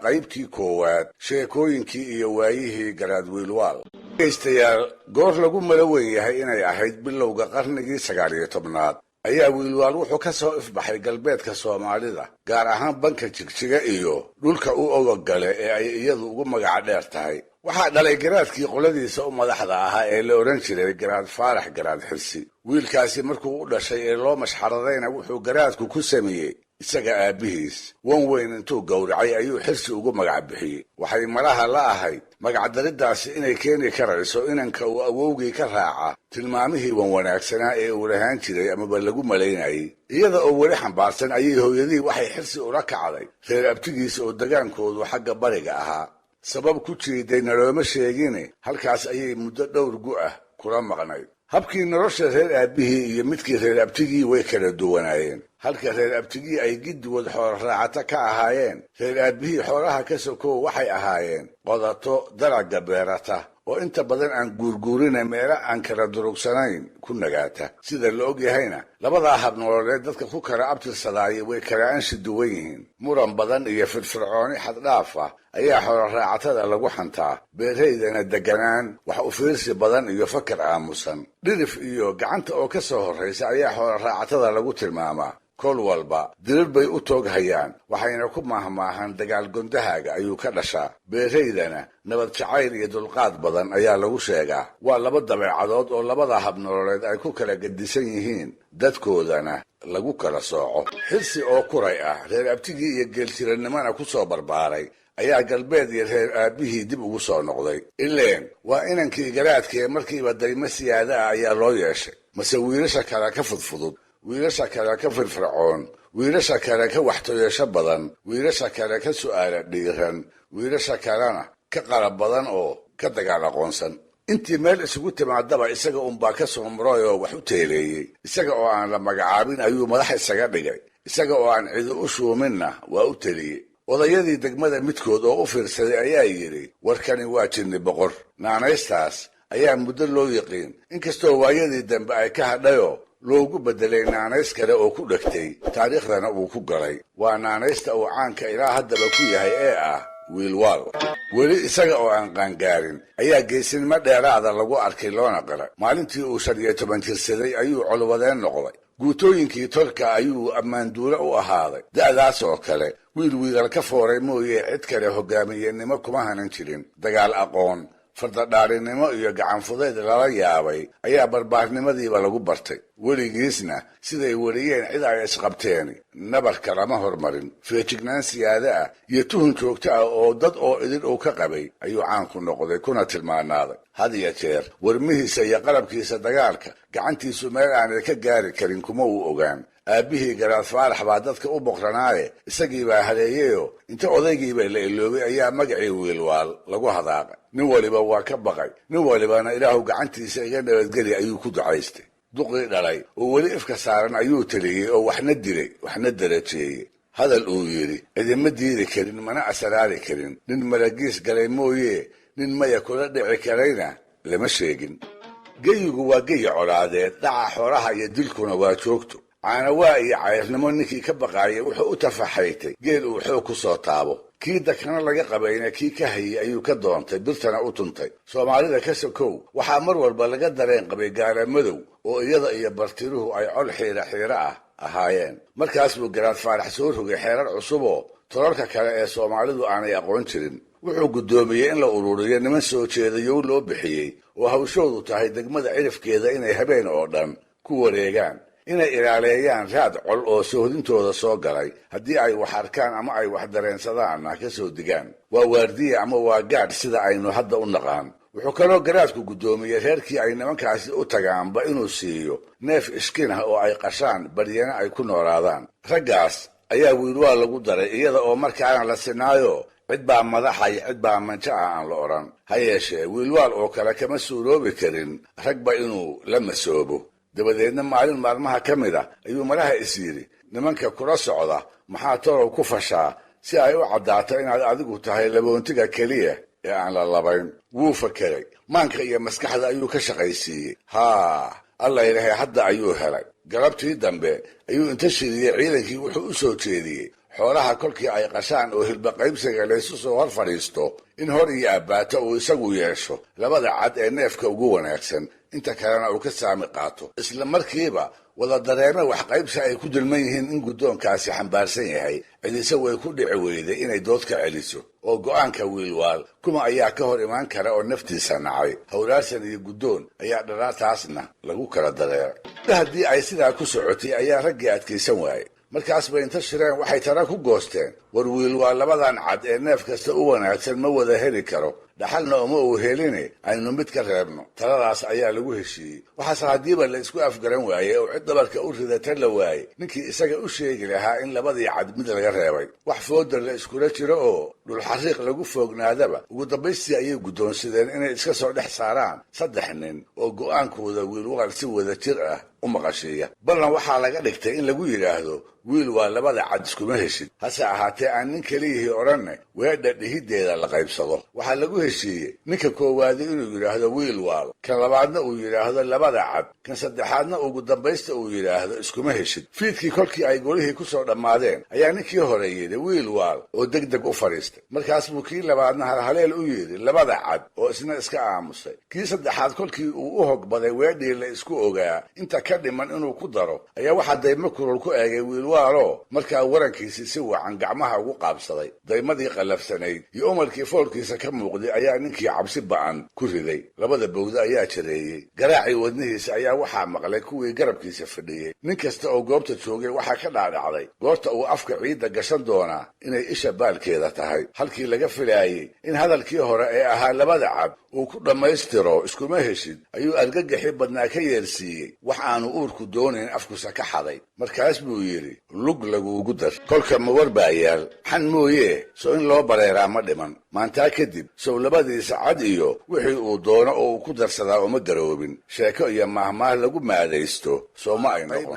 qaybtii koowaad sheekooyinkii iyo waayihii garaad wiilwaal. dhegaystayaal, goor lagu malo weyn yahay inay ahayd bilowga qarnigii 19aad ayaa wiilwaal wuxuu ka soo ifbaxay galbeedka Soomaalida, gaar ahaan banka Jigjiga iyo dhulka u ogogale ee ay iyadu ugu magac dheer tahay. waxaa dhalay garaadkii qoladiisa u madaxda ahaa ee la oran jiray garaad faarax garaad xirsi. wiilkaasi markuu u dhashay ee loo mashxaradayna wuxuu garaadku ku sameeyey isaga aabihiis. wan weyn intuu gowracay ayuu xirsi ugu magac bixiyey. waxay malaha la ahayd magacdariddaasi inay keeni karayso inanka uu awowgii ka raaca tilmaamihii wan wanaagsanaa ee uu lahaan jiray amaba lagu malaynayay. iyada oo weli xambaarsan ayay hooyadii waxay xirsi ula kacday reer abtigiisa oo dagaankoodu xagga bariga ahaa. sabab ku jiidayna looma sheegine halkaas ayay muddo dhowr gu-ah kula maqnayd. habkii nolosha reer aabbihii iyo midkii reer abtigii way kala duwanaayeen. halka reer abtigii ay giddigood xoolo raacata ka ahaayeen, reer aabbihii xoolaha ka sokow waxay ahaayeen qodato dalagga beerata oo inta badan aan guurguurina meelo aan kala durugsanayn ku nagaata. sida la og yahayna labadaa hab nololeed dadka ku kala abtirsadaayay way kala anshi duwan yihiin. muran badan iyo firfircooni xaddhaaf ah ayaa xoolo raacatada lagu xantaa, beeraydana deganaan, wax u fiirsi badan iyo fakar aamusan. dhirif iyo gacanta oo ka soo horraysa ayaa xoolo raacatada lagu tilmaamaa. kol walba dirir bay u toog hayaan, waxayna ku maahmaahan dagaal gondahaaga ayuu ka dhashaa. beeraydana nabad jacayl iyo dulqaad badan ayaa lagu sheegaa. waa laba dabeecadood oo labada hab nololeed ay ku kala gedisan yihiin, dadkoodana lagu kala sooco. xirsi oo kuray ah, reer abtigii iyo geeltirannimana ku soo barbaaray, ayaa galbeed iyo reer aabbihii dib ugu soo noqday. ileen waa inankii garaadkee markiiba daymo siyaada ah ayaa loo yeeshay. mase wiilasha kale ka fudfudud, wiilasha kale ka firfircoon, wiilasha kale ka waxtoyasho badan, wiilasha kale ka su'aala dhiiran, wiilasha kalena ka qalab badan oo ka dagaal aqoonsan. intii meel isugu timaadaba isaga unbaa ka soo muray oo wax u teeleeyey. isaga oo aan la magacaabin ayuu madax isaga dhigay. isaga oo aan cidi u shuuminna waa u teliyey. odayadii degmada midkood oo u fiirsaday ayaa yidhi, warkani waa jinni boqor. naanaystaas ayaa muddo loo yiqiin, inkastoo waayadii dambe ay ka hadhayoo loogu beddelay naanays kale oo ku dhegtay, taariikhdana uu ku galay. waa naanaysta uu caanka ilaa haddaba ku yahay ee ah wiilwaal. weli isaga oo aan qaangaarin ayaa geesinimo dheeraada lagu arkay loona qiray. maalintii uu 15 jirsaday ayuu colwadeen noqday. guutooyinkii tolka ayuu ammaanduule u ahaaday. da'daas oo kale wiil wiilal ka fooray mooye cid kale hogaamiyenimo kuma hanan jirin. dagaal aqoon, fardadhaarinimo iyo gacanfudayd lala yaabay ayaa barbaarnimadiiba lagu bartay. weligiisna siday wariyeen cid ay isqabteeni nabarka lama hormarin. feejignaan siyaada ah iyo tuhun joogto ah oo dad oo idin uu ka qabay ayuu caanku noqday, kuna tilmaanaaday. had iyo jeer warmihiisa iyo qalabkiisa dagaalka gacantiisu meel aanay ka gaari karin kuma uu ogaan. aabbihii garaad faarax baa dadka u boqranaaye isagii baa haleeyeyoo inta odaygiiba la iloobay ayaa magacii wiilwaal lagu hadaaqay. nin waliba waa ka baqay, nin walibana ilaahu gacantiisa iga nabadgeli ayuu ku ducaystay. duqii dhalay oo weli ifka saaran ayuu teliyey oo waxna dilay waxna darajeeyey. hadal uu yidhi cidima diidi karin mana asaraari karin. nin malagiis galay mooye nin maya kula dhici karayna lama sheegin. geyigu waa geyi colaadeed, dhaca xoolaha iyo dilkuna waa joogto. caanawaa iyo cayrnimo ninkii ka baqaayay wuxuu u tafaxaytay geel uu xoog ku soo taabo. kii dakana laga qabayna kii ka hayay ayuu ka doontay, birtana u tuntay. soomaalida ka sokow waxaa mar walba laga dareen qabay gaala madow oo iyada iyo bartiruhu ay col xiira ah ahaayeen. markaas buu garaad faarax soo rogay xeerar cusuboo tolalka kale ee soomaalidu aanay aqoon jirin. wuxuu guddoomiyey in la ururiyo niman soo jeedayow loo bixiyey oo hawshoodu tahay degmada cirifkeeda inay habeen oo dhan ku wareegaan, inay ilaaleeyaan raad col oo soohdintooda soo galay. haddii ay wax arkaan ama ay wax dareensadaanna ka soo digaan. waa waardiye ama waa gaadh sida aynu hadda u naqaan. wuxuu kaloo garaadku guddoomiyey reerkii ay nimankaasi u tagaanba inuu siiyo neef ishkin ah oo ay qashaan, baryana ay ku noolaadaan. raggaas ayaa wiilwaal lagu daray, iyada oo markaana la sinaayo cid baa madaxa iyo cid baa manjo ah aan la odhan. ha yeeshee wiilwaal oo kale kama suuroobi karin ragba inuu la masoobo. dabadeedna maalin maalmaha ka mid ah ayuu malaha is yidhi, nimanka kula socda maxaa torow ku fashaa si ay u caddaato inaad adigu tahay laboontiga keliya ee aan la labayn. wuu fakeray, maanka iyo maskaxda ayuu ka shaqaysiiyey. alla ilahay hadda ayuu helay. galabtii dambe ayuu inta shiriyey ciidankii wuxuu u soo jeediyey xoolaha kolkii ay qashaan oo hilba qaybsiga laysu soo hor fadhiisto in hor iyo abbaato uu isagu yeesho labada cad ee neefka ugu wanaagsan inta kalena uu ka saami qaato isla markiiba wada dareeme wax qaybsi ay ku dulman yihiin in guddoonkaasi xambaarsan yahay cidise way ku dhici weyday inay dood ka celiso oo go'aanka wiilwaal kuma ayaa ka hor imaan kara oo naftiisa nacay hawraarsan iyo guddoon ayaa dharaartaasna lagu kala dareeray haddii ay sidaa ku socotay ayaa raggii adkaysan waayey markaas bay inta shireen waxay tara ku goosteen war wiilwaal labadan cad ee neef kasta u wanaagsan ma wada heli karo dhaxalna uma uu heline aynu mid ka reebno taladaas ayaa lagu heshiiyey waxaase haddiiba la isku afgaran waayey oo cid dabarka u ridata la waayey ninkii isaga u sheegi lahaa in labadii cad mid laga reebay wax foodar la iskula jiro oo dhulxariiq lagu foognaadaba ugu dambaystii ayay guddoonsadeen inay iska soo dhex saaraan 3 nin oo go'aankooda wiilwaal si wada jir ah u maqashiiya ballan waxaa laga dhigtay in lagu yidhaahdo wiil waa labada cad iskuma heshid hase ahaatee aan nin keliyihii odhanne weedha dhihiddeeda la qaybsado waxaa lagu heshiiyey ninka koowaadi inuu yidhaahdo wiil waal kan labaadna uu yidhaahdo labada cad kan saddexaadna ugu dambaysta uu yidhaahdo iskuma heshid fiidkii kolkii ay golihii ku soo dhammaadeen ayaa ninkii hore yidhi wiil waal oo degdeg u fadhiistay markaas buu kii labaadna halhaleel u yidhi labada cad oo isna iska aamusay kii saddexaad kolkii uu u hogbaday weedhii la isku ogaa inta ka dhiman inuu ku daro ayaa waxaa daymo kulul ku eegay wiilwaalo markaa warankiisii si wacan gacmaha ugu qaabsaday daymadii qallafsanayd iyo umalkii foolkiisa ka muuqday ayaa ninkii cabsi ba'an ku riday labada bowda ayaa jareeyey garaacii wadnihiisa ayaa waxaa maqlay kuwii garabkiisa fadhiyey nin kasta oo goobta joogay waxaa ka dhaadhacday goorta uu afka ciidda gashan doonaa inay isha baalkeeda tahay halkii laga filaayey in hadalkii hore ee ahaa labada cad uu ku dhammaystiro iskuma heshid ayuu argagaxi badnaa ka yeelsiiyey wax aanu uurku doonayn afkusa ka xaday markaas buu yidhi lug laguugu dar kolka ma war baa yaal xan mooyee sow in loo bareeraa ma dhiman maantaa kadib sow labadiisa cad iyo wixii uu doono oo uu ku darsadaa uma garoobin sheeko iyo mahmaah lagu maadaysto soo ma ay noqon